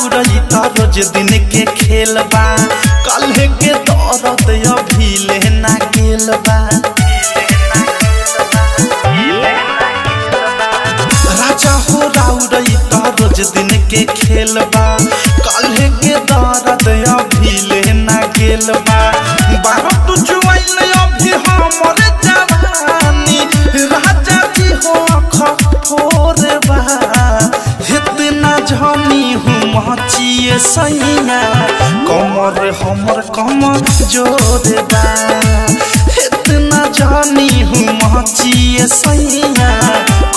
राउरई त रोज दिन के खेल बा काल्हे के दर्द अभी लेना गेल बा राजा हो राउरई त रोज दिन के खेल बा काल्हे के दर्द अभी लेना गेल बा बारह तू जुआइल अभी हमर जवानी राजा जी हो खफोर बा इतना झनी हूँ मचिए सैया कमर हमर कमर जोर बा इतना झनी हूँ मचिए सैया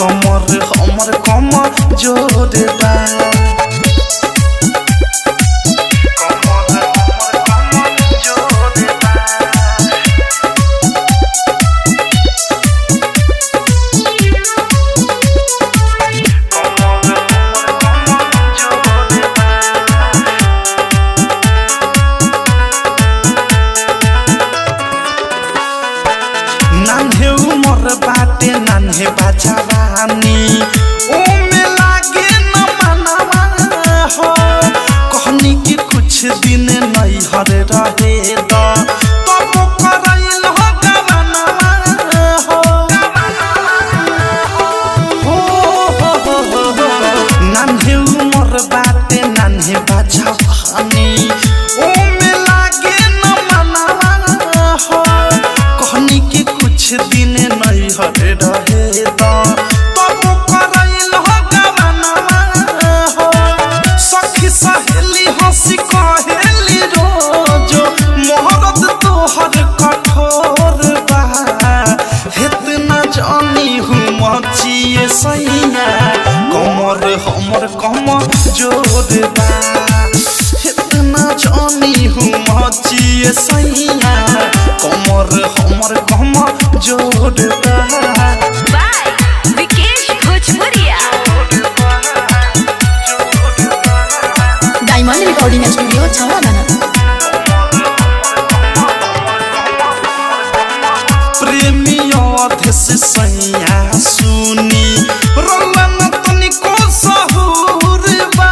कमर हमर कमर जोर बा नान्हे उमर बाटे नान्हे बाजावानी ओ में लागे न मनवा हो कहनी कि कुछ दिन नहीं हर रहे द तब करैल हो गवनवा हो नान्हे उमर बाटे नान्हे बाजावानी ओ में लागे न मनवा हो कहनी कि कुछ दिन नहीं हटे रहे तब करैल हो गवनवा हो सखी सहेली हंसी कहेली रोज मोहरत तोहर कठोर बा इतना जानी हूँ मचिए सैया कमर हमर कमर जोर बा इतना जानी हूँ मचिए सैया कमर हमर कमर जोर बा बाय विकेश भोजपुरिया डायमंड रिकॉर्डिंग स्टूडियो छावलाना प्रेमियों अधेस सैया सुनी रोलन तनिको सहूर बा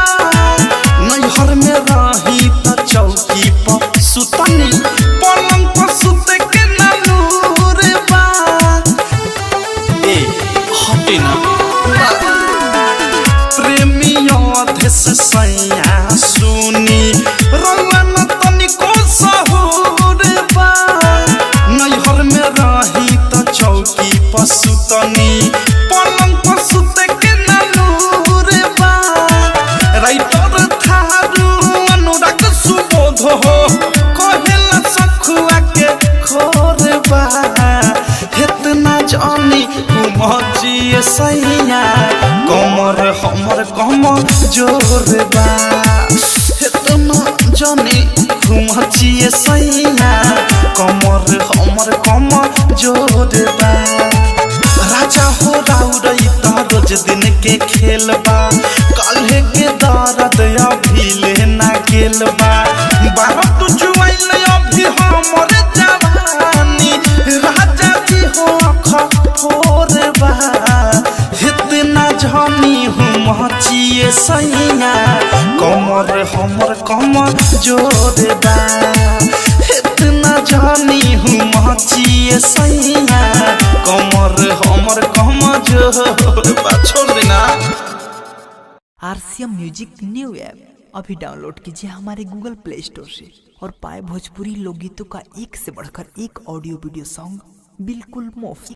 नैहर में रही त चौकी पर सुतनी पलंग पर सुते के नूर बा ए हटे ना प्रेमियों अधेस सैया सुनी रोलन तनिको सहूर बा नैहर में रही त चौकी पर सुतनी पलंग पर सुते के नूर बा राइटर थारू अनुराग सुबोध हो कहेला सखुआ के खोर बा इतना जानी मचिए सैया कमर हमर कमर जोर बा इतना जानी मचिए सैया कमर हमर कमर जोर बा राजा हो राउरई त रोज दिन के खेल बा काल्हे के दर्द अभी लेना गेल बा बारह तू जुआइल अभी हमर जवानी राजा जी हो खफोर बा इतना झनी हूँ मचिए सैया कमर हमर कमर जोर बा इतना झनी हूँ मचिए सैया कमर हमर कमर जोर बा छोड़ देना। आरसीएम म्यूजिक न्यू ऐप अभी डाउनलोड कीजिए हमारे गूगल प्ले स्टोर से और पाए भोजपुरी लोकगीतों का एक से बढ़कर एक ऑडियो वीडियो सॉन्ग बिल्कुल मुफ्त।